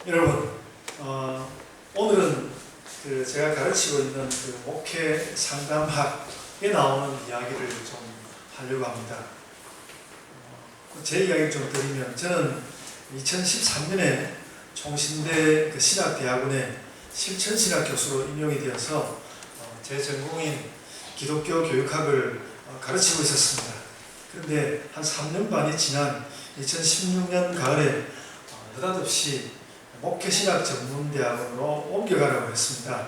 여러분, 오늘은 제가 가르치고 있는 목회 상담학에 나오는 이야기를 좀 하려고 합니다. 제 이야기를 좀 드리면, 저는 2013년에 총신대 신학대학원에 실천신학 교수로 임용이 되어서 제 전공인 기독교 교육학을 가르치고 있었습니다. 그런데 한 3년 반이 지난 2016년 가을에 느닷없이 목회신학 전문대학원으로 옮겨가라고 했습니다.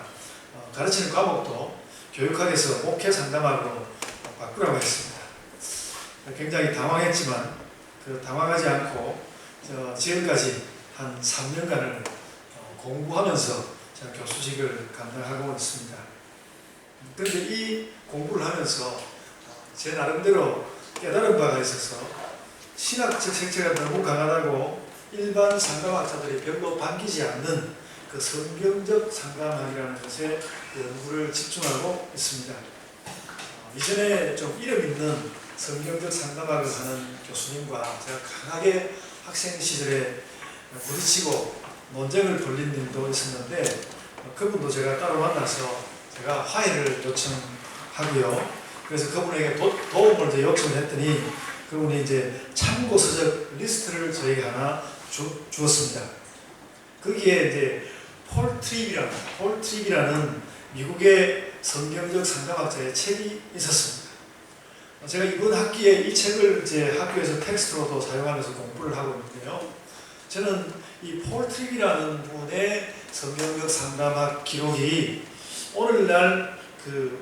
가르치는 과목도 교육학에서 목회 상담학으로 바꾸라고 했습니다. 굉장히 당황했지만 당황하지 않고 지금까지 한 3년간을 공부하면서 제가 교수직을 감당하고 있습니다. 그런데 이 공부를 하면서 제 나름대로 깨달은 바가 있어서 신학적 색채가 너무 강하다고 일반 상담학자들이 별로 반기지 않는 성경적 상담학이라는 것에 연구를 집중하고 있습니다. 이전에 좀 이름 있는 성경적 상담학을 하는 교수님과 제가 강하게 학생 시절에 부딪히고 논쟁을 벌린 일도 있었는데, 그분도 제가 따로 만나서 제가 화해를 요청하고요. 그래서 그분에게 도움을 요청했더니 그분이 이제 참고서적 리스트를 저에게 하나 주었습니다. 거기에 이제 폴 트립이라는 미국의 성경적 상담학자의 책이 있었습니다. 제가 이번 학기에 이 책을 이제 학교에서 텍스트로도 사용하면서 공부를 하고 있는데요. 저는 이 폴 트립이라는 분의 성경적 상담학 기록이 오늘날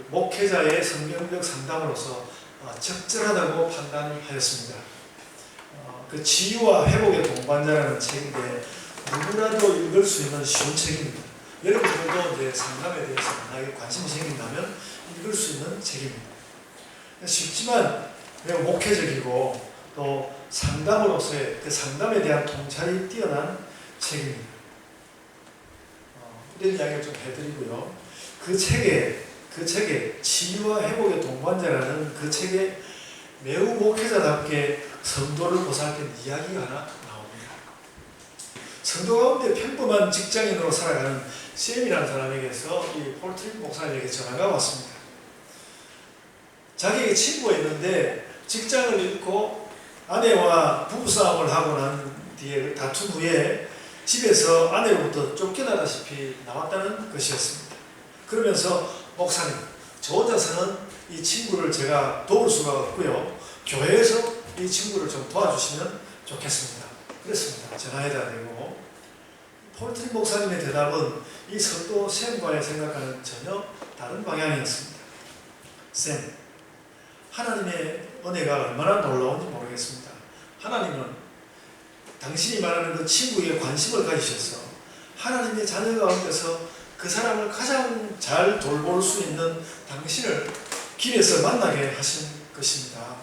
목회자의 성경적 상담으로서 적절하다고 판단하였습니다. 치유와 회복의 동반자라는 책인데 누구라도 읽을 수 있는 쉬운 책입니다. 여러분들도 이제 상담에 대해서 만약에 관심이 생긴다면 읽을 수 있는 책입니다. 쉽지만 매우 목회적이고 또 상담으로서의 상담에 대한 통찰이 뛰어난 책입니다. 이런 이야기를 좀 해드리고요. 그 책에 치유와 회복의 동반자라는 그 책에 매우 목회자답게 성도를 보살핀 이야기가 하나 나옵니다. 성도 가운데 평범한 직장인으로 살아가는 샘이라는 사람에게서 이 폴 트립 목사님에게 전화가 왔습니다. 자기에게 친구가 있는데 직장을 잃고 아내와 부부싸움을 하고 난 뒤에 다툰 후에 집에서 아내로부터 쫓겨나다시피 나왔다는 것이었습니다. 그러면서 목사님, 저 혼자서는 이 친구를 제가 도울 수가 없고요. 교회에서 이 친구를 좀 도와주시면 좋겠습니다. 그랬습니다. 전화해야 되고. 폴 트립 목사님의 대답은 이 성도 샘과의 생각과는 전혀 다른 방향이었습니다. 샘, 하나님의 은혜가 얼마나 놀라운지 모르겠습니다. 하나님은 당신이 말하는 그 친구에게 관심을 가지셔서 하나님의 자녀 가운데서 그 사람을 가장 잘 돌볼 수 있는 당신을 길에서 만나게 하신 것입니다.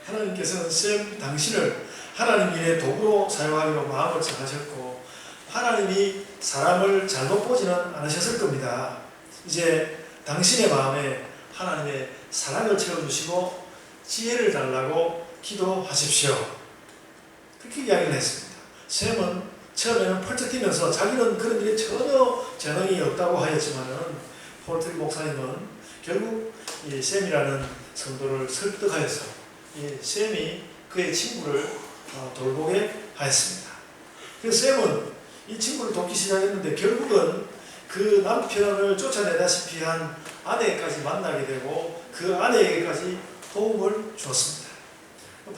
하나님께서는 샘 당신을 하나님 일의 도구로 사용하기로 마음을 정하셨고 하나님이 사람을 잘못 보지는 않으셨을 겁니다. 이제 당신의 마음에 하나님의 사랑을 채워주시고 지혜를 달라고 기도하십시오. 그렇게 이야기를 했습니다. 샘은 처음에는 펄쩍 뛰면서 자기는 그런 일에 전혀 재능이 없다고 하였지만은 폴 트립 목사님은 결국 이 샘이라는 성도를 설득하여서 이 샘이 그의 친구를 돌보게 하였습니다. 그래서 샘은 이 친구를 돕기 시작했는데 결국은 그 남편을 쫓아내다시피 한 아내까지 만나게 되고 그 아내에게까지 도움을 주었습니다.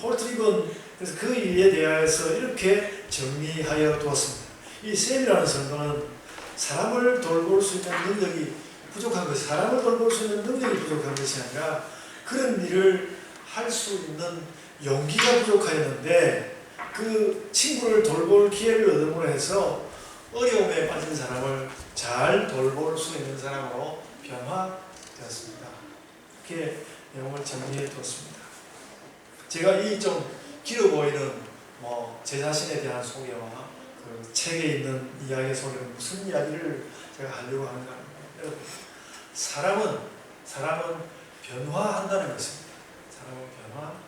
폴 트립은 그래서 그 일에 대해서 이렇게 정리하여 두었습니다. 이 샘이라는 성도는 사람을 돌볼 수 있는 능력이 부족한 것이, 사람을 돌볼 수 있는 능력이 부족한 것이 아니라 그런 일을 할 수 있는 용기가 부족하였는데 그 친구를 돌볼 기회를 얻음으로 해서 어려움에 빠진 사람을 잘 돌볼 수 있는 사람으로 변화되었습니다. 이렇게 내용을 정리해 두었습니다. 제가 이 좀 길어 보이는 제 자신에 대한 소개와 그 책에 있는 이야기 속에는 무슨 이야기를 제가 하려고 하는가 합니다. 여러분, 사람은 변화한다는 것입니다. 사람은 변화한다.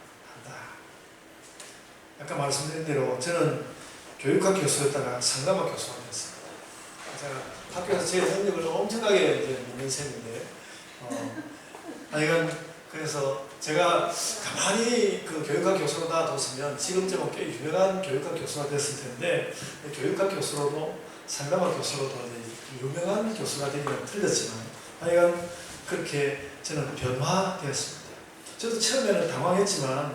아까 말씀드린 대로 저는 교육학 교수였다가 상담학 교수가 됐습니다. 제가 학교에서 제 능력을 엄청나게 이제 믿는 셈인데, 이건 그래서 제가 가만히 그 교육학 교수로 놔뒀으면 지금쯤은 꽤 유명한 교육학 교수가 됐을 텐데, 교육학 교수로도 상담학 교수로도 유명한 교수가 되기는 틀렸지만, 하여간 그렇게 저는 변화되었습니다. 저도 처음에는 당황했지만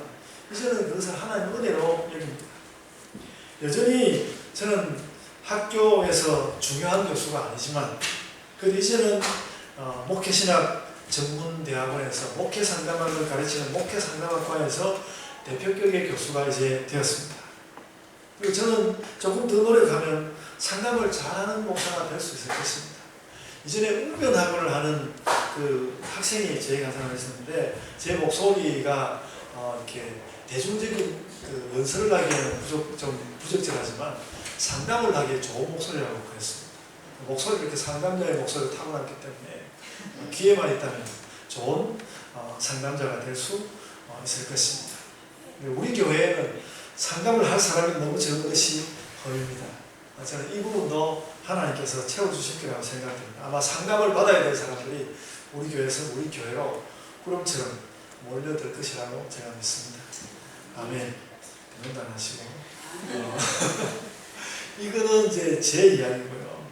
이제는 그것을 하나님의 은혜로 여깁니다. 여전히 저는 학교에서 중요한 교수가 아니지만, 그래도 이제는 목회신학 전문대학원에서 목회상담학을 가르치는 목회상담학과에서 대표격의 교수가 이제 되었습니다. 그리고 저는 조금 더 노력하면 상담을 잘하는 목사가 될 수 있을 것입니다. 이전에 웅변학원을 하는 그 학생이 저희 강사를 했었는데, 제 목소리가 이렇게 대중적인 그 연설을 하기에는 좀 부적절하지만 상담을 하기에 좋은 목소리라고 그랬습니다. 목소리가 이렇게 상담자의 목소리를 타고났기 때문에 기회만 있다면 좋은 상담자가 될 수 있을 것입니다. 우리 교회에는 상담을 할 사람이 너무 적은 것이 허입니다. 저는 이 부분도 하나님께서 채워주실 거라고 생각됩니다. 아마 상담을 받아야 될 사람들이 우리 교회에서 우리 교회로 구름처럼 몰려들 것이라고 제가 믿습니다. 아멘. 농담하시고. 이거는 이제 제 이야기고요.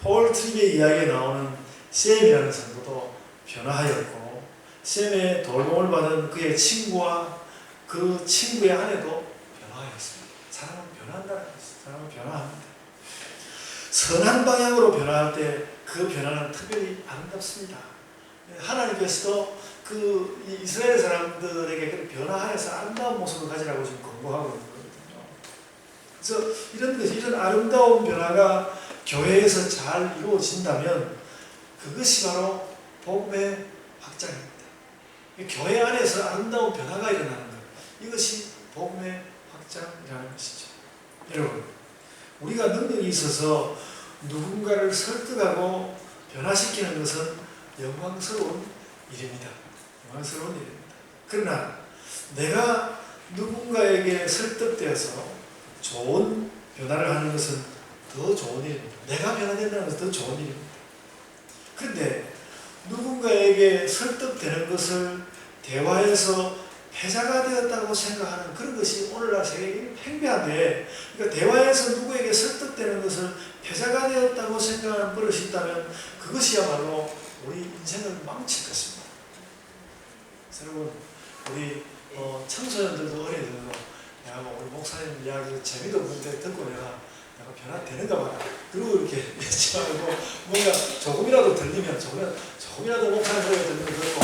폴 트립의 이야기에 나오는 샘이라는 성도도 변화하였고, 샘의 돌봄을 받은 그의 친구와 그 친구의 아내도 변화하였습니다. 사람은 변한다는 것입니다. 사람은 변화합니다. 선한 방향으로 변화할 때 그 변화는 특별히 아름답습니다. 하나님께서도 그 이스라엘 사람들에게 변화하여서 아름다운 모습을 가지라고 지금 권고하고 있거든요. 그래서 이런 아름다운 변화가 교회에서 잘 이루어진다면 그것이 바로 복음의 확장입니다. 교회 안에서 아름다운 변화가 일어나는 것, 이것이 복음의 확장이라는 것이죠. 여러분, 우리가 능력이 있어서 누군가를 설득하고 변화시키는 것은 영광스러운 일입니다. 영광스러운 일입니다. 그러나 내가 누군가에게 설득되어서 좋은 변화를 하는 것은 더 좋은 일입니다. 내가 변화된다는 것은 더 좋은 일입니다. 그런데 누군가에게 설득되는 것을 대화에서 패자가 되었다고 생각하는 그런 것이 오늘날 세계에 팽배한데, 그러니까 대화에서 누구에게 설득되는 것을 패자가 되었다고 생각하는 버릇이 있다면 그것이야말로 우리 인생을 망칠 것입니다. 여러분, 우리 청소년들도 어린이들도 내가 우리 목사님 이야기 재미도 없는데 듣고 내가 변화되는가 봐라. 그리고 이렇게 믿지 말고 뭔가 조금이라도 들리면 조금이라도 목사님 소리가 들리면 그렇고,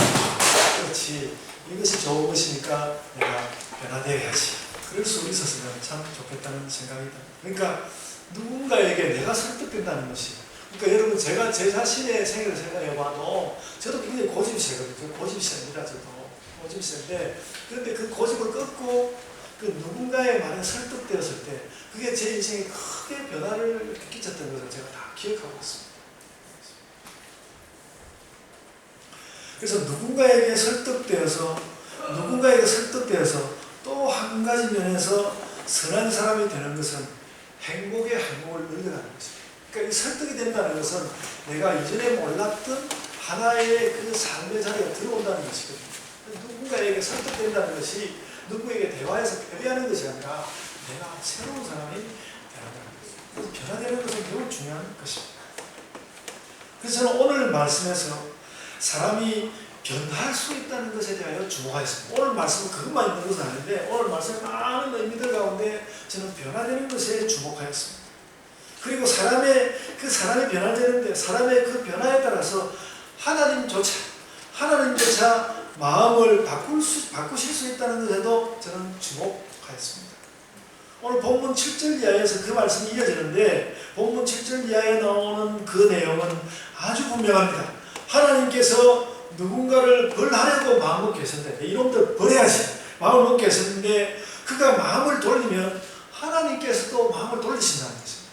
그렇지, 이것이 좋은 것이니까 내가 변화되어야지. 그럴 수 있었으면 참 좋겠다는 생각이 듭니다. 그러니까 누군가에게 내가 설득된다는 것이, 그러니까 여러분, 제가 제 자신의 생애를 생각해봐도 저도 굉장히 고집이 세거든요. 고집이 셉니다. 저도 고집이 센데, 그런데 그 고집을 꺾고 그 누군가의 말에 설득되었을 때 그게 제 인생에 크게 변화를 끼쳤던 것을 제가 다 기억하고 있습니다. 그래서 누군가에게 설득되어서 또 한 가지 면에서 선한 사람이 되는 것은 행복의 항목을 늘려가는 것입니다. 그러니까 이 설득이 된다는 것은 내가 이전에 몰랐던 하나의 그 삶의 자리에 들어온다는 것이거든요. 누군가에게 설득된다는 것이 누구에게 대화에서 패배하는 것이 아니라 내가 새로운 사람이 되어가는 것입니다. 그래서 변화되는 것은 매우 중요한 것입니다. 그래서 저는 오늘 말씀에서 사람이 변할 수 있다는 것에 대하여 주목하였습니다. 오늘 말씀은 그것만 있는 것은 아닌데, 오늘 말씀의 많은 의미들 가운데 저는 변화되는 것에 주목하였습니다. 그리고 사람이 변화되는데, 사람의 그 변화에 따라서 하나님조차 마음을 바꾸실 수 있다는 것에도 저는 주목하였습니다. 오늘 본문 7절 이하에서 그 말씀이 이어지는데, 본문 7절 이하에 나오는 그 내용은 아주 분명합니다. 하나님께서 누군가를 벌하려고 마음을 계셨는데, 이놈들 벌해야지 마음을 먹게 했었는데, 그가 마음을 돌리면 하나님께서도 마음을 돌리신다는 것입니다.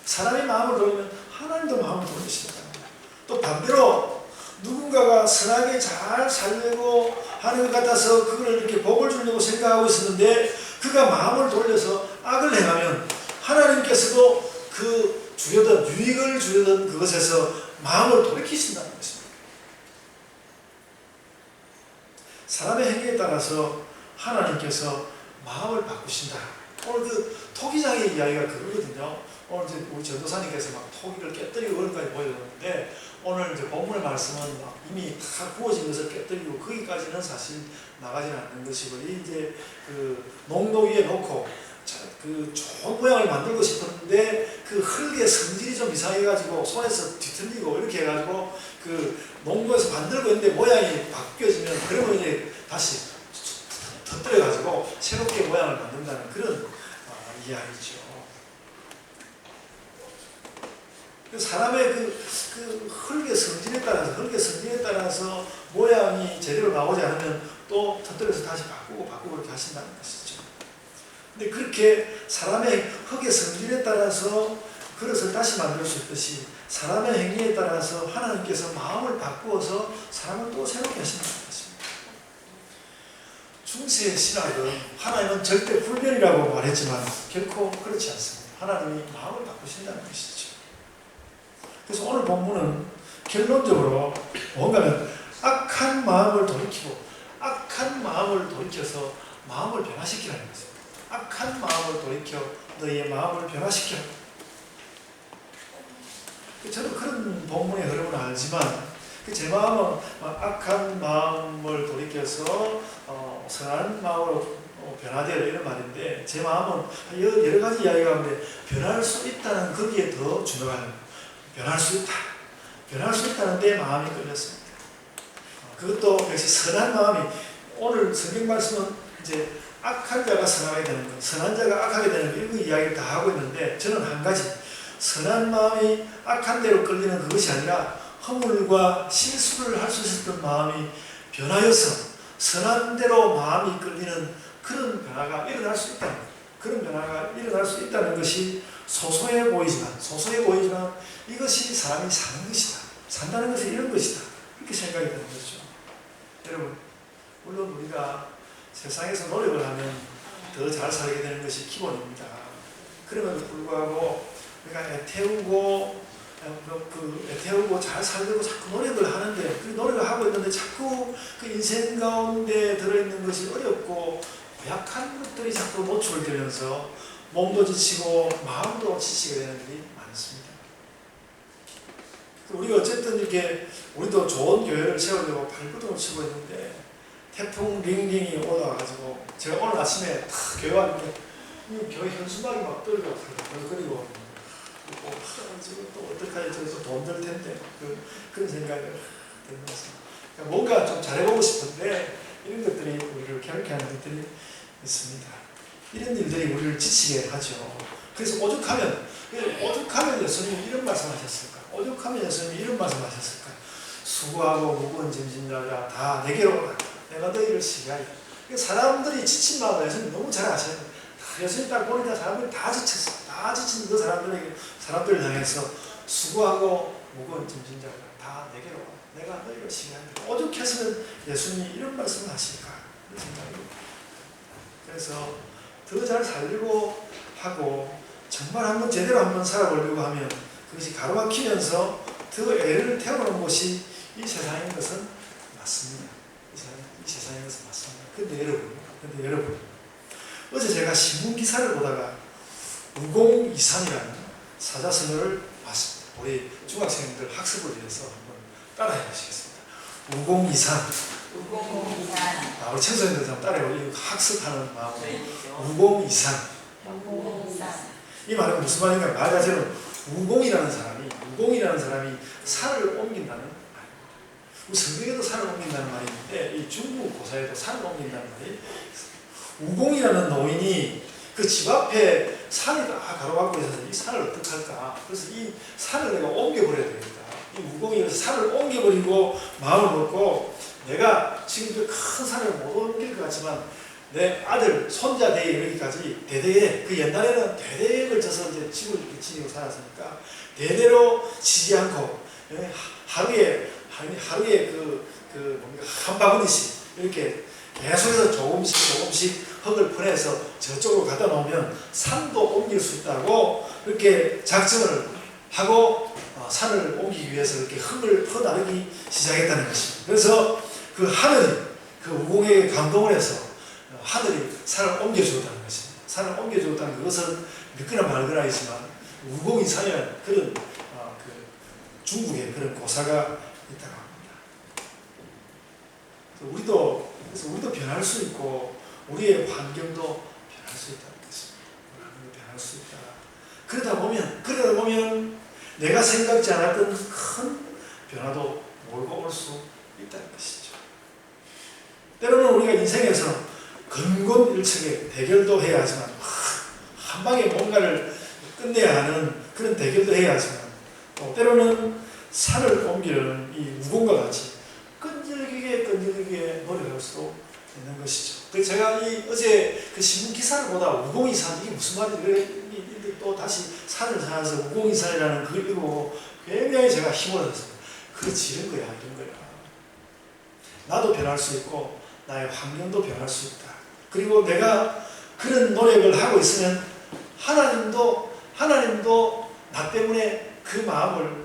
사람이 마음을 돌리면 하나님도 마음을 돌리신다는 겁니다. 또 반대로 누군가가 선하게 잘 살려고 하는 것 같아서 그걸 이렇게 복을 주려고 생각하고 있었는데, 그가 마음을 돌려서 악을 행하면 하나님께서도 그 주려던 유익을 주려던 그것에서 마음을 돌이키신다는 것입니다. 사람의 행위에 따라서 하나님께서 마음을 바꾸신다. 오늘 그 토기장의 이야기가 그거거든요. 오늘 이제 우리 전도사님께서 막 토기를 깨뜨리고 그런 까지 보여줬는데, 오늘 이제 본문의 말씀은 막 이미 다 구워진 것을 깨뜨리고 거기까지는 사실 나가지는 않는 것이고, 이제 그 농도 위에 놓고 그 좋은 모양을 만들고 싶었는데 그 흙의 성질이 좀 이상해가지고 손에서 뒤틀리고 이렇게 해가지고 그 농도에서 만들고 있는데 모양이 바뀌어지면, 그러면 이제 다시 터뜨려가지고 새롭게 모양을 만든다는 그런 이야기죠. 사람의 그 흙의 성질에 따라서 모양이 제대로 나오지 않으면 또 터뜨려서 다시 바꾸고 이렇게 하신다는 것이죠. 근데 그렇게 사람의 흙의 성질에 따라서 그릇을 다시 만들 수 있듯이, 사람의 행위에 따라서 하나님께서 마음을 바꾸어서 사람을 또 새롭게 하신다는 것입니다. 중세 신학은 하나님은 절대 불변이라고 말했지만 결코 그렇지 않습니다. 하나님이 마음을 바꾸신다는 것이죠. 그래서 오늘 본문은 결론적으로 뭔가는 악한 마음을 돌이켜서 마음을 변화시키라는 것입니다. 악한 마음을 돌이켜 너희의 마음을 변화시켜. 저는 그런 본문의 흐름을 알지만 제 마음은 악한 마음을 돌이켜서 선한 마음으로 변화되어 이런 말인데, 제 마음은 여러 가지 이야기가 있는데 변할 수 있다는 거기에 더 중요한, 변할 수 있다는 데 마음이 끌렸습니다. 그것도 역시 선한 마음이, 오늘 성경 말씀은 이제 악한 자가 선하게 되는 것, 선한 자가 악하게 되는 것, 이런 이야기를 다 하고 있는데, 저는 한 가지, 선한 마음이 악한 대로 끌리는 그것이 아니라 허물과 실수를 할 수 있었던 마음이 변하여서 선한 대로 마음이 끌리는 그런 변화가 일어날 수 있다는 것, 그런 변화가 일어날 수 있다는 것이 소소해 보이지만 이것이 사람이 사는 것이다. 산다는 것은 이런 것이다. 이렇게 생각이 되는 거죠. 여러분, 물론 우리가 세상에서 노력을 하면 더 잘 살게 되는 것이 기본입니다. 그럼에도 불구하고 우리가 애태우고 잘 살려고 자꾸 노력을 하는데, 그 노력을 하고 있는데 자꾸 그 인생 가운데 들어있는 것이 어렵고 약한 것들이 자꾸 노출되면서 몸도 지치고 마음도 지치게 되는 일이 많습니다. 우리가 어쨌든 이렇게 우리도 좋은 교회를 세우려고 발버둥을 치고 있는데, 태풍 링링이 올라와가지고 제가 오늘 아침에 다 교회 왔는데 교회 현수막이 막 떨고 그리고 또 어떡하지, 저기서 돈 들 텐데 그런 생각을 드는 것 같습니다. 그러니까 뭔가 좀 잘해보고 싶은데 이런 것들이 우리를 괴롭게하는 것들이 있습니다. 이런 일들이 우리를 지치게 하죠. 그래서 오죽하면 예수님이 이런 말씀하셨을까? 수고하고 무거운 짐진 자들아 다 내게로 오라. 내가 너희를 쉬게 사람들이 지친 마음을 예수님 너무 잘 아셔요. 예수님 딱 보니까 사람들이 다 지쳤어. 다 지친 그 사람들을 향해서 수고하고 무거운 짐진 자들아 다 내게로 오라. 내가 너희를 쉬게 하리라. 오죽했으면 예수님이 이런 말씀을 하실까? 그런 생각이. 그래서 더 잘 살려고 하고 정말 한번 살아보려고 하면 그것이 가로막히면서 더 애를 태우는 곳이 이 세상인 것은 맞습니다. 이 세상인 것은 맞습니다. 근데 여러분, 어제 제가 신문 기사를 보다가 우공이산이라는 사자성어를 봤습니다. 우리 중학생들 학습을 위해서 한번 따라해 보시겠습니다. 우공이산. 우리 청소년들 한번 따라해 학습하는 마음으로. 우공이산. 이 말은 무슨 말인가? 말 자체는 우공이라는 사람이 산을 옮긴다는 말입니다. 우리 성경에도 산을 옮긴다는 말이 있는데, 이 중국 고사에도 산을 옮긴다는 말이 있습니다. 우공이라는 노인이 그 집 앞에 산이 다 가로막고 있어서 이 산을 어떻게 할까? 그래서 이 산을 내가 옮겨버려야 되겠다. 이 우공이 산을 옮겨버리고 마음을 먹고, 내가 지금 큰 산을 못 옮길 것 같지만 내 아들, 손자 대에 이르기까지 대대에, 그 옛날에는 대대에 걸쳐서 이제 집을 이렇게 지니고 살았으니까 대대로 지지 않고 하루에 한 바구니씩 이렇게 계속해서 조금씩 흙을 퍼내서 저쪽으로 갖다 놓으면 산도 옮길 수 있다고 그렇게 작정을 하고 산을 옮기기 위해서 이렇게 흙을 퍼나르기 시작했다는 것입니다. 그래서 그 하늘이 그 우공에게 감동을 해서 하늘이 산을 옮겨주었다는 것입니다. 산을 옮겨주었다는 그것은 믿거나 말거나 하지만 우공이 산이라는 그런 그 중국의 그런 고사가 있다고 합니다. 그래서 우리도 변할 수 있고 우리의 환경도 변할 수 있다는 것입니다. 변할 수 있다. 그러다 보면 내가 생각지 않았던 큰 변화도 몰고 올 수 있다는 것이죠. 때로는 우리가 인생에서 근곤일척의 대결도 해야 하지만 한 방에 뭔가를 끝내야 하는 그런 대결도 해야 하지만 또 때로는 산을 옮기는 이 우공과 같이 끈질기게 노력할 수도 있는 것이죠. 그래서 제가 어제 그 신문 기사를 보다 우공이 산 이게 무슨 말이지? 또 다시 산을 찾아서 우공이 산이라는 그걸 읽고 굉장히 제가 힘들었습니다. 그렇지 이런 거야. 나도 변할 수 있고 나의 환경도 변할 수 있다. 그리고 내가 그런 노력을 하고 있으면 하나님도 나 때문에 그 마음이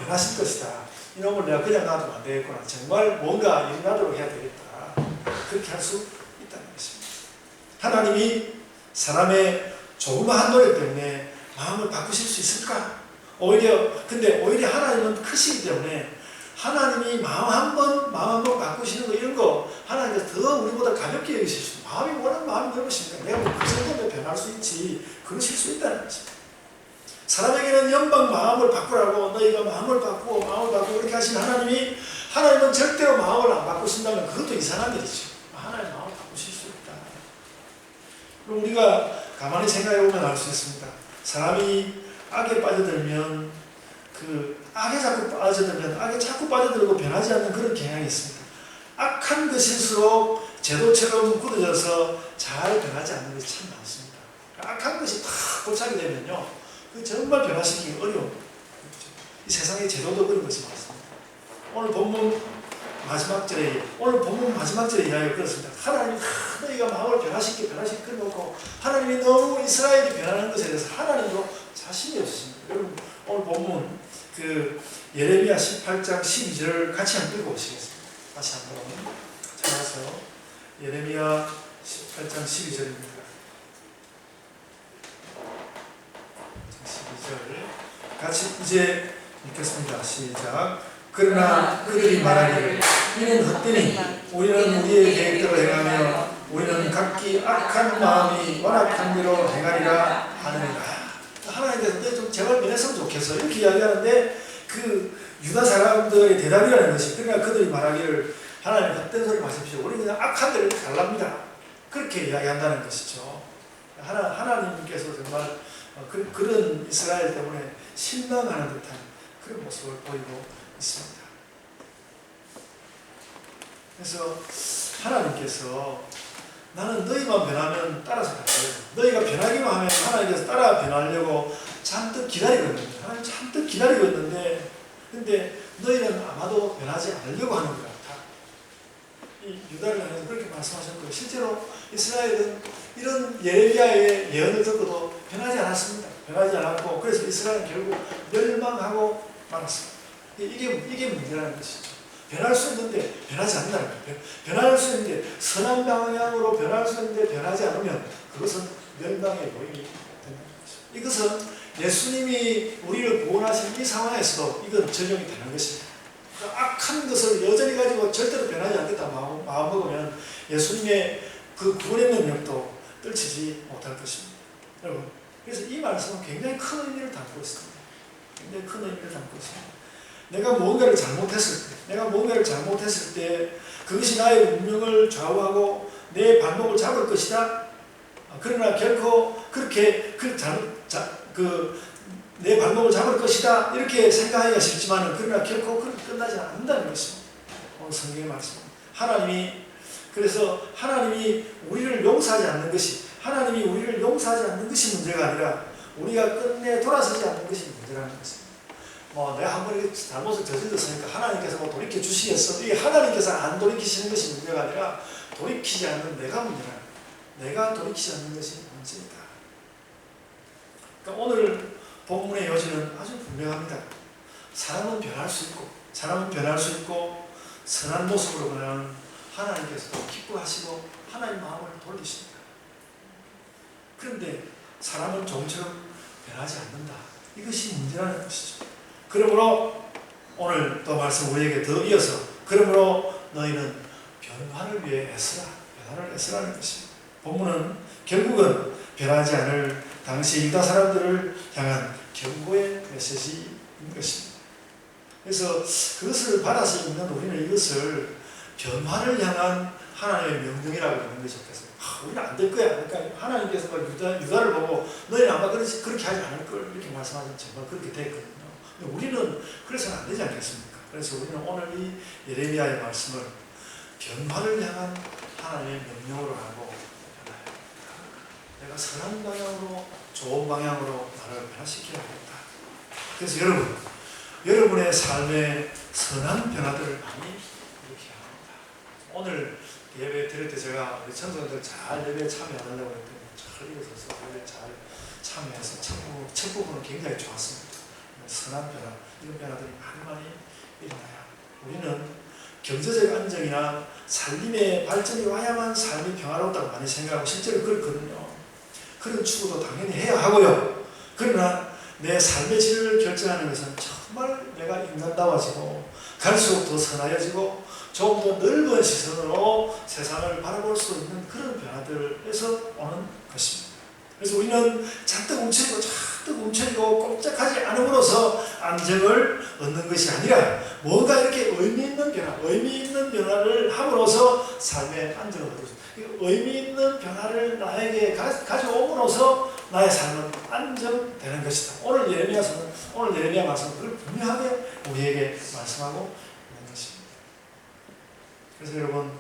변하실 것이다. 이놈을 내가 그냥 놔두면 안 되겠구나. 정말 뭔가 일어나도록 해야 되겠다. 그렇게 할 수 있다는 것입니다. 하나님이 사람의 조그마한 노력 때문에 마음을 바꾸실 수 있을까? 근데 오히려 하나님은 크시기 때문에 하나님이 마음 한 번 바꾸시는 거 이런 거 하나님께서 더 우리보다 가볍게 여기실 수 있어요. 워낙 마음이 넓으시니까 내가 그 정도면 변할 수 있지. 그러실 수 있다는 것입니다. 사람에게는 연방 마음을 바꾸라고 너희가 마음을 바꾸고 그렇게 하신 하나님은 절대로 마음을 안 바꾸신다면 그것도 이상한 일이죠. 하나님 마음을 바꾸실 수 있다. 그럼 우리가 가만히 생각해 보면 알 수 있습니다. 사람이 악에 빠져들면 악에 자꾸 빠져들고 변하지 않는 그런 경향이 있습니다. 악한 것일수록 제도처럼 굳어져서 잘 변하지 않는 것이 참 많습니다. 악한 것이 탁 도착이 되면요, 정말 변화시키기 어려운 이 세상의 제도도 그런 것이 많습니다. 오늘 본문 마지막 절에 이야기가 그렇습니다. 하나님이 너희가 마음을 변화시키 끊어놓고 하나님이 너무 이스라엘이 변하는 것에 대해서 하나님도 자신이 없으십니다. 여러분 오늘 본문 예레미야 18장 12절을 같이 한번 읽어 보시겠습니다. 다시 한번 찾아서 예레미야 18장 12절입니다. 12절 같이 이제 읽겠습니다. 시작. 그러나 그들이 말하기를 이는 헛되니 우리는 우리의 계획대로 행하며 우리는 각기 악한 마음이 완악한 대로 행하리라 하느니라. 하나님께서 좀 제발 변했으면 좋겠어 이렇게 이야기하는데 유다 사람들의 대답이라는 것이 그러나 그들이 말하기를 하나님 헛된 소리 마십시오. 우리는 그냥 악한 대로 갈랍니다. 그렇게 이야기한다는 것이죠. 하나님께서 정말 그런 이스라엘 때문에 실망하는 듯한 그런 모습을 보이고 있습니다. 그래서 하나님께서 나는 너희만 변하면 따라서 갈 거예요. 너희가 변하기만 하면 하나님께서 따라 변하려고 잔뜩 기다리고 있는데 하나님 잔뜩 기다리고 있는데 근데 너희는 아마도 변하지 않으려고 하는 것 같아. 이 유다를 향해서 그렇게 말씀하셨고요. 실제로 이스라엘은 이런 예레미야의 예언을 듣고도 변하지 않았습니다. 변하지 않았고 그래서 이스라엘은 결국 멸망하고 말았습니다. 이게 문제라는 것이죠. 변할 수 있는데 변하지 않는다는 거예요. 변할 수 있는데 선한 방향으로 변할 수 있는데 변하지 않으면 그것은 멸망의 요인이 된다는 것이죠. 이것은 예수님이 우리를 구원하신 이 상황에서도 이건 적용이 되는 것입니다. 악한 것을 여전히 가지고 절대로 변하지 않겠다 마음 먹으면 예수님의 그 구원의 능력도 떨치지 못할 것입니다. 여러분, 그래서 이 말씀은 굉장히 큰 의미를 담고 있습니다. 굉장히 큰 의미를 담고 있습니다. 내가 무언가를 잘못했을 때 그것이 나의 운명을 좌우하고 내 발목을 잡을 것이다. 그러나 결코 그렇게 내 발목을 잡을 것이다 이렇게 생각하기가 쉽지만 그러나 결코 그렇게 끝나지 않는다는 것입니다. 오늘 성경의 말씀입니다. 그래서 하나님이 우리를 용서하지 않는 것이 문제가 아니라 우리가 끝내 돌아서지 않는 것이 문제라는 것입니다. 내가 한 번 잘못을 저질렀으니까 하나님께서 돌이켜 주시겠어. 이게 하나님께서 안 돌이키시는 것이 문제가 아니라 돌이키지 않는 내가 문제라. 내가 돌이키지 않는 것이 문제이다. 그러니까 오늘 본문의 요지는 아주 분명합니다. 사람은 변할 수 있고, 선한 모습으로 변하는 하나님께서도 기뻐하시고 하나님 마음을 돌리십니다. 그런데 사람은 좀처럼 변하지 않는다. 이것이 문제라는 것이죠. 그러므로 오늘 또 말씀 우리에게 더 이어서, 그러므로 너희는 변화를 위해 애쓰라. 변화를 애쓰라는 것입니다. 본문은 결국은 변하지 않을 당시 유다 사람들을 향한 경고의 메시지인 것입니다. 그래서 그것을 받아서 읽는 우리는 이것을 변화를 향한 하나님의 명령이라고 읽는 것이 좋겠습니다. 우리는 안 될 거야. 그러니까 하나님께서 유다를 보고 너희는 아마 그렇게 하지 않을 걸 이렇게 말씀하시면 정말 그렇게 됐거든요. 근데 우리는 그래서는 안 되지 않겠습니까? 그래서 우리는 오늘 이 예레미야의 말씀을 변화를 향한 하나님의 명령으로 하고, 내가 선한 방향으로, 좋은 방향으로 나를 변화시켜야겠다. 그래서 여러분의 삶의 선한 변화들을 많이 일으켜야 합니다. 오늘 예배 드릴 때 제가 우리 청소년들 잘 예배에 참여하려고 했더니 잘 일어서서 예배에 잘 참여해서 첫 부분은 굉장히 좋았습니다. 선한 변화, 이런 변화들이 많이 일어나요. 우리는 경제적 안정이나 살림의 발전이 와야만 삶이 평화롭다고 많이 생각하고 실제로 그렇거든요. 그런 추구도 당연히 해야 하고요. 그러나 내 삶의 질을 결정하는 것은 정말 내가 인간다워지고 갈수록 더 선하여지고 좀 더 넓은 시선으로 세상을 바라볼 수 있는 그런 변화들에서 오는 것입니다. 그래서 우리는 잔뜩 움츠리고 꼼짝하지 않음으로써 안정을 얻는 것이 아니라 뭔가 이렇게 의미 있는 변화를 함으로써 삶의 안정을 얻을 수 있습니다. 의미 있는 변화를 나에게 가져옴으로써 나의 삶은 안정되는 것이다. 오늘 예레미야 말씀은 그걸 분명하게 우리에게 말씀하고 있는 것입니다. 그래서 여러분,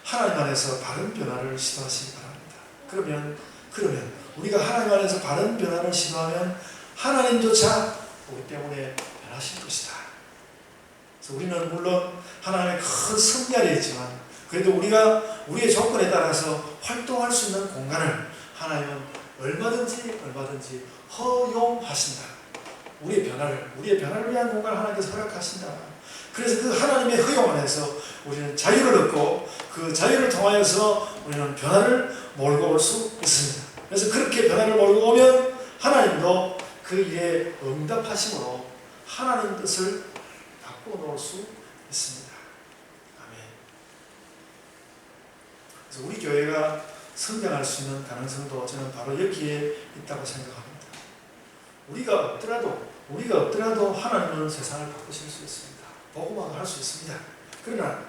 하나님 안에서 바른 변화를 시도하시기 바랍니다. 그러면 우리가 하나님 안에서 바른 변화를 시도하면 하나님조차 우리 때문에 변하실 것이다. 그래서 우리는 물론 하나님의 큰 섭리안이 있지만 그래도 우리가 우리의 조건에 따라서 활동할 수 있는 공간을 하나님은 얼마든지 허용하신다. 우리의 변화를 위한 공간을 하나님께서 허락하신다. 그래서 그 하나님의 허용 안에서 우리는 자유를 얻고 그 자유를 통하여서 우리는 변화를 몰고 올 수 있습니다. 그래서 그렇게 변화를 몰고 오면 하나님도 그 일에 응답하심으로 하나님 뜻을 바꾸어 놓을 수 있습니다. 아멘. 그래서 우리 교회가 성장할 수 있는 가능성도 저는 바로 여기에 있다고 생각합니다. 우리가 없더라도 하나님은 세상을 바꾸실 수 있습니다. 복음화도 할 수 있습니다. 그러나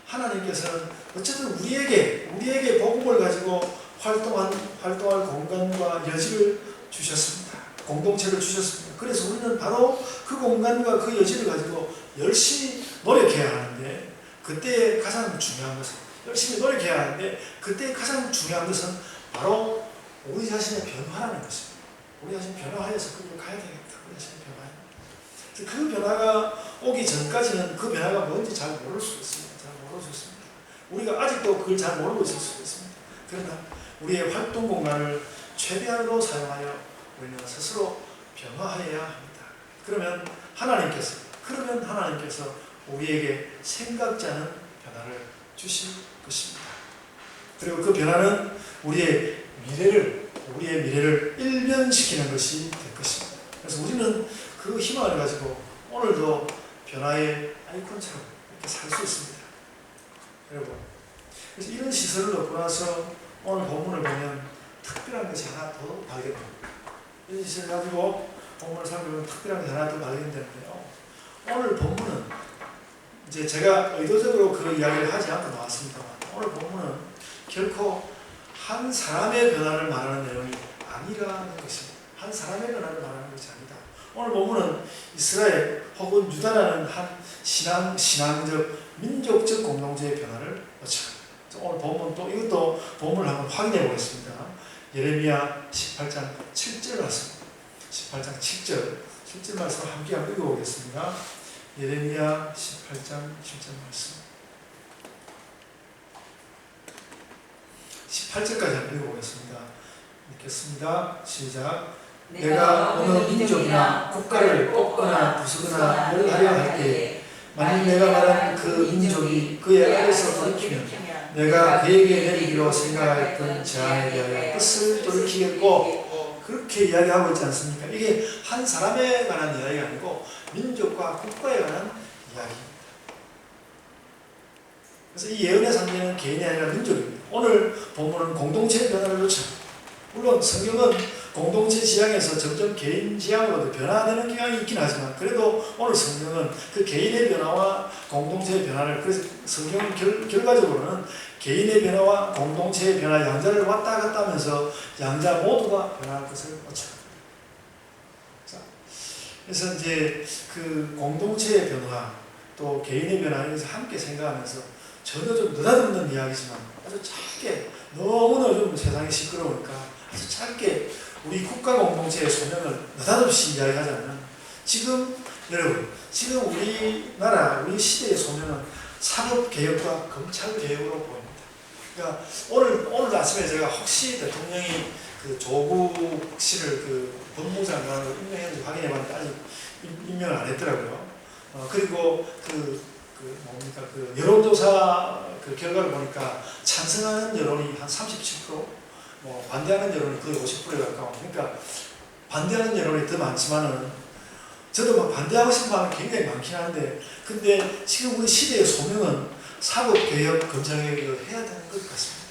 하나님께서는 어쨌든 우리에게 복음을 가지고 활동할 공간과 여지를 주셨습니다. 공동체를 주셨습니다. 그래서 우리는 바로 그 공간과 그 여지를 가지고 열심히 노력해야 하는데 그때 가장 중요한 것은 바로 우리 자신의 변화라는 것입니다. 우리 자신 변화하여서 그걸 가야 되겠다. 우리 자신의 변화. 그 변화가 오기 전까지는 그 변화가 뭔지 잘 모를 수 있습니다. 우리가 아직도 그걸 잘 모르고 있을 수 있습니다. 그러나 우리의 활동 공간을 최대한으로 사용하여 우리는 스스로 변화해야 합니다. 그러면 하나님께서 우리에게 생각지 않은 변화를 주실 것입니다. 그리고 그 변화는 우리의 미래를 일변시키는 것이 될 것입니다. 그래서 우리는 그 희망을 가지고 오늘도 변화의 아이콘처럼 이렇게 살 수 있습니다. 여러분, 그래서 이런 시설을 얻고 나서 오늘 본문을 보면 특별한 것이 하나 더 발견됩니다. 이 시설을 가지고 본문을 살펴보면 특별한 것이 하나 더 발견되는데요. 오늘 본문은 이제 제가 의도적으로 그 이야기를 하지 않고 나왔습니다만 오늘 본문은 결코 한 사람의 변화를 말하는 내용이 아니라는 것입니다. 한 사람의 변화를 말하는 것이 아니다. 오늘 본문은 이스라엘 혹은 유다라는 한 신앙적, 민족적 공동체의 변화를 어찌합니다. 오늘 본문 이것도 본문을 한번 확인해 보겠습니다. 예레미야 18장 7절 말씀. 18장 7절 말씀을 함께 한번 읽어보겠습니다. 예레미야 18장 7절 말씀. 18절까지 한번 읽어보겠습니다. 읽겠습니다. 시작. 내가 어느 민족이나 국가를 뽑거나 부수거나 멸하려 할 때에 만일 내가 말한 그 민족이 그의 아래서 돌이키면 내가 그에게 내리기로 생각했던 제안에 대하여 뜻을 돌이키겠고, 그렇게 이야기하고 있지 않습니까? 이게 한 사람에 관한 이야기가 아니고 민족과 국가에 관한 이야기입니다. 그래서 이 예언의 상징은 개인이 아니라 민족입니다. 오늘 본문은 공동체의 변화를 요청합니다. 물론 성경은 공동체 지향에서 점점 개인 지향으로 변화되는 경향이 있긴 하지만, 그래도 오늘 성경은 그 개인의 변화와 공동체의 변화를, 그래서 성경은 결과적으로는 개인의 변화와 공동체의 변화 양자를 왔다 갔다 하면서 양자 모두가 변화할 것을 요청합니다. 그래서 이제 그 공동체의 변화 또 개인의 변화에 대해서 함께 생각하면서, 전혀 좀 느닷없는 이야기지만 아주 짧게, 너무나 좀 세상이 시끄러우니까 아주 짧게 우리 국가 공동체의 소명을 느닷없이 이야기하자면, 여러분, 지금 우리나라, 우리 시대의 소명은 사법개혁과 검찰개혁으로 보입니다. 그러니까 오늘 아침에 제가 혹시 대통령이 그 조국 씨를 그 법무장관으로 임명했는지 확인해봤는데 아직 임명을 안 했더라고요. 그리고 그 여론조사 그 결과를 보니까 찬성하는 여론이 한 37%, 반대하는 여론이 거의 50%에 가까워. 그러니까 반대하는 여론이 더 많지만은, 저도 반대하고 싶은 마음이 굉장히 많긴 한데, 근데 지금 우리 시대의 소명은 사법개혁, 검찰개혁을 해야 되는 것 같습니다.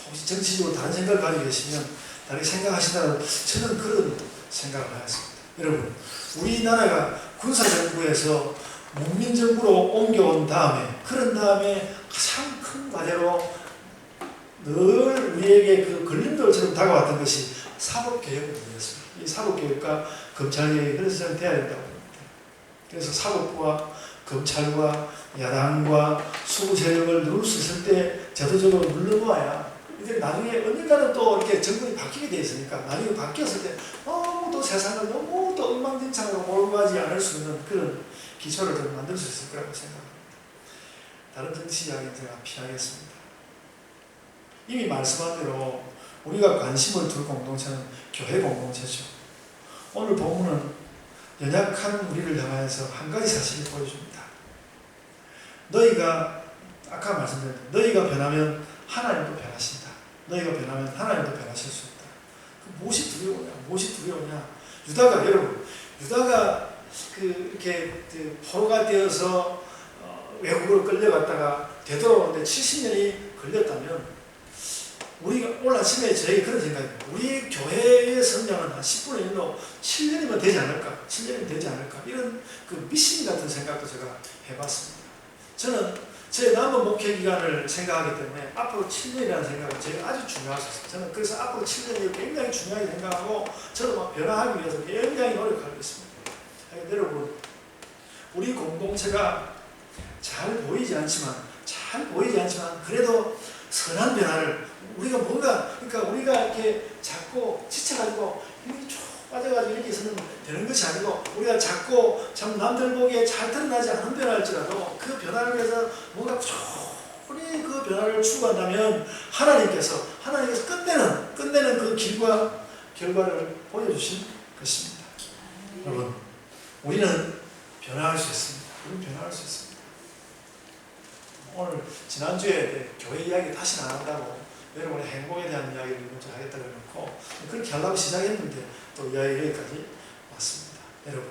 혹시 정치적으로 다른 생각을 가지고 계시면 다르게 생각하신다면 저는 그런 생각을 하였습니다. 여러분, 우리나라가 군사정부에서 문민정부로 옮겨온 다음에, 그런 다음에 가장 큰 과제로 늘 우리에게 그 걸림돌처럼 다가왔던 것이 사법개혁 문제였습니다. 이 사법개혁과 검찰개혁이 그래서 저는 돼야 된다고 봅니다. 그래서 사법부와 검찰과 야당과 수구 세력을 누를 수 있을 때 제도적으로 눌러놓아야, 이제 나중에 언젠가는 또 이렇게 정권이 바뀌게 돼 있으니까, 나중에 바뀌었을 때 너무 또 세상을 너무 또 엉망진창으로 몰고 가지 않을 수 있는 그런 기초를 좀 만들 수 있을 거라고 생각합니다. 다른 정치 이야기는 제가 피하겠습니다. 이미 말씀한 대로 우리가 관심을 둘 공동체는 교회 공동체죠. 오늘 본문은 연약한 우리를 향하여서 한 가지 사실을 보여줍니다. 너희가, 아까 말씀드린 너희가 변하면 하나님도 변하신다. 너희가 변하면 하나님도 변하실 수 있다. 무엇이 두려우냐? 무엇이 두려우냐? 유다가 이렇게 포로가 되어서 외국으로 끌려갔다가 되돌아오는데 70년이 걸렸다면, 우리가 오늘 아침에 저에게 그런 생각입니다. 우리 교회의 성장은 한 10분의 1로 7년이면 되지 않을까? 7년이면 되지 않을까? 이런 그 미신 같은 생각도 제가 해봤습니다. 저는 제 남은 목회 기간을 생각하기 때문에 앞으로 7년이라는 생각은 제가 아주 중요하셨어요. 저는 그래서 앞으로 7년이 굉장히 중요하게 생각하고, 저도 막 변화하기 위해서 굉장히 노력하고 있습니다. 여러분, 우리 공동체가 잘 보이지 않지만 그래도 선한 변화를, 우리가 그러니까 우리가 이렇게 자꾸 지쳐가지고 힘이 쭉 빠져가지고 이렇게 있으면 되는 것이 아니고, 우리가 자꾸 참 남들 보기에 잘 드러나지 않은 변화일지라도 그 변화를 위해서 뭔가 충분히 그 변화를 추구한다면 하나님께서 끝내는 그 길과 결과를 보여주신 것입니다. 여러분, 우리는 변화할 수 있습니다. 오늘 지난주에 교회 이야기 다시는 안 한다고, 여러분의 행복에 대한 이야기를 먼저 하겠다고 해놓고 그렇게 하려고 시작했는데 또 이야기 여기까지 왔습니다. 여러분,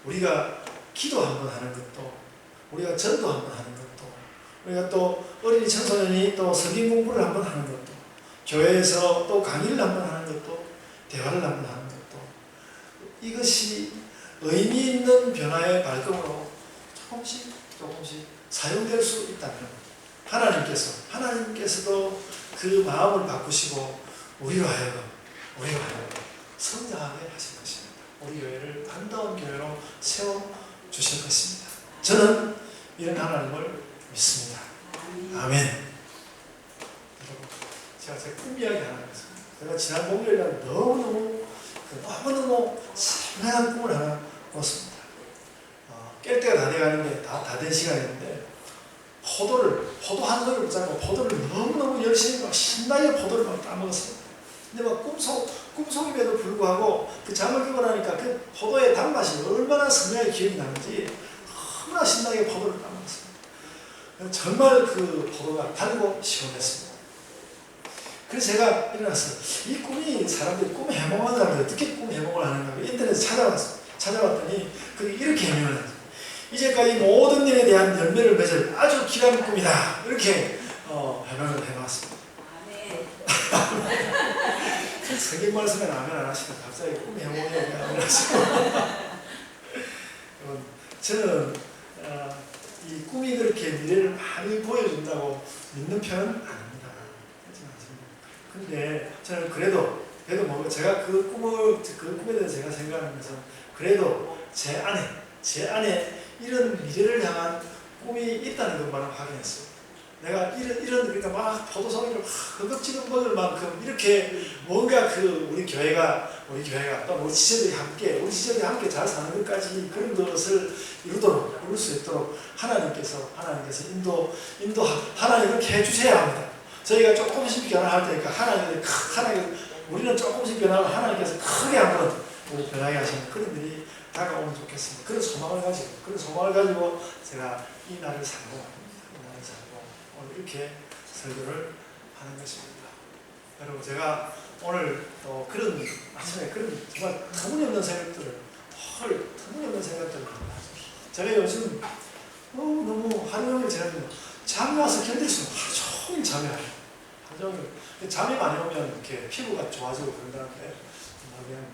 우리가 기도 한번 하는 것도, 우리가 전도 한번 하는 것도, 우리가 또 어린이 청소년이 또 성경 공부를 한번 하는 것도, 교회에서 또 강의를 한번 하는 것도, 대화를 한번 하는 것도, 이것이 의미 있는 변화의 발걸음으로 조금씩 사용될 수 있다면, 하나님께서도 그 마음을 바꾸시고 우리로 하여금 성장하게 하실 것입니다. 우리 교회를 아름다운 교회로 세워주실 것입니다. 저는 이런 하나님을 믿습니다. 아멘. 여러분, 제가 제 꿈 이야기 하나 했습니다. 제가 지난 목요일날 너무너무 선한 꿈을 하나 꿨습니다. 깰 때가 다 돼가는데 다 된 시간이었는데, 포도 한 송이를 붙잡고 포도를 너무너무 열심히 막 신나게 포도를 막 따먹었어요. 근데 막 꿈속임에도 불구하고 그 잠을 깨고 나니까 그 포도의 단맛이 얼마나 선명하게 기억이 나는지 너무나 신나게 포도를 따먹었습니다. 정말 그 포도가 달고 시원했습니다. 그래서 제가 일어나서 이 꿈이 사람들이 꿈 해몽하는 사람들이 어떻게 꿈 해몽을 하는가 인터넷에 찾아봤더니 그게 이렇게 해명을 했어요. 이제까지 모든 일에 대한 열매를 맺을 아주 귀한 꿈이다. 이렇게 해명을 해놨습니다. 성경 말씀에 아멘 안 하시면 갑자기 꿈 해몽에 아멘 하시고 저는 이 꿈이 그렇게 미래를 많이 보여준다고 믿는 편은 아닙니다. 근데 저는 그래도 뭐 제가 그 꿈에 대해서 제가 생각하면서 그래도 제 안에 이런 미래를 향한 꿈이 있다는 것만은 확인했어요. 내가 이런 그러니까 막 포도송이를 막 허겁지겁 먹을 만큼 이렇게 뭔가 우리 교회가 또 우리 지체들이 함께 잘 사는 것까지 그런 것을 이룰 수 있도록 하나님께서 하나님 그렇게 해주셔야 합니다. 저희가 조금씩 변화할 테니까 우리는 조금씩 변하고 하나님께서 크게 한번 우리 변하게 하시는 그런 일이 다가오면 좋겠습니다. 그런 소망을 가지고 제가 이 날을 살고 오늘 이렇게 설교를 하는 것입니다. 여러분 제가 오늘 그런 아침에 그런 정말 터무니없는 생각들을 제가 요즘 너무 하루 종일 제가 잠이 와서 견딜 수 없어요. 하루 종일 잠이 와요. 하루 종일 잠이 많이 오면 이렇게 피부가 좋아지고 그런다는데 그냥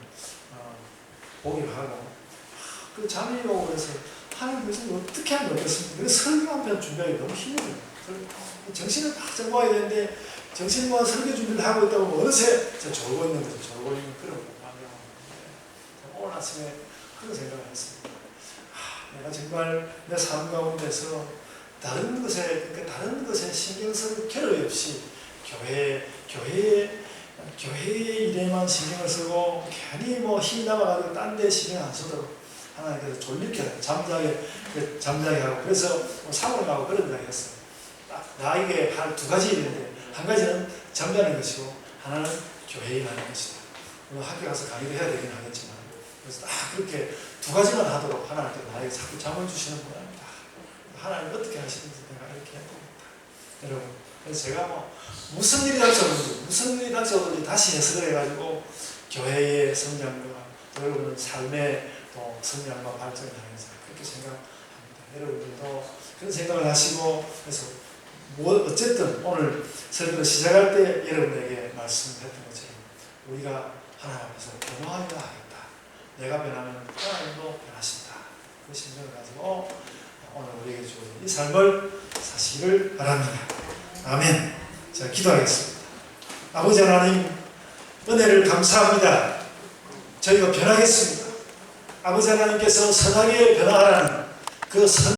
보기를 하고 그 잠이 오고 그래서 하나님 어떻게 하면 되겠습니까? 그래서 설교 한 편 준비하기 너무 힘들어요. 정신을 딱 잡아야 되는데 정신과 설교 준비를 하고 있다고 어느새 제가 졸고 있는 그런 방향. 오늘 아침에 그런 생각을 했습니다. 내가 정말 내 삶 가운데서 다른 것에 신경 쓸 겨를이 없이 교회의 일에만 신경을 쓰고 괜히 힘이 남아가지고 딴 데 신경 안 쓰도록 하나님께서 졸리게 하고 잠자게 하고 그래서 사고를 가고 그런 이야기 했어요. 나에게 한 두 가지 있는데 한 가지는 잠자는 것이고 하나는 교회에 가는 것이다. 물론 학교 가서 강의도 해야 되긴 하겠지만 그래서 그렇게 두 가지만 하도록 하나님께서 나에게 자꾸 잠을 주시는 모양이다. 하나님 어떻게 하시는지 내가 이렇게 해야 되겠다. 여러분 그래서 제가 무슨 일이 닥쳐오든지 다시 해석을 해가지고 교회의 성장과 여러분의 삶의 성장과 발전을 향해서 그렇게 생각합니다. 여러분들도 그런 생각을 하시고 그래서 어쨌든 오늘 설교를 시작할 때 여러분에게 말씀했던 것처럼 우리가 하나님 앞에서 변화하여야 하겠다. 내가 변하면 하나님도 변하신다. 그 심정을 가지고 오늘 우리에게 주어진 이 삶을 사시기를 바랍니다. 아멘. 자, 기도하겠습니다. 아버지 하나님 은혜를 감사합니다. 저희가 변하겠습니다. 아버지 하나님께서 선하게 변화하라는 그 선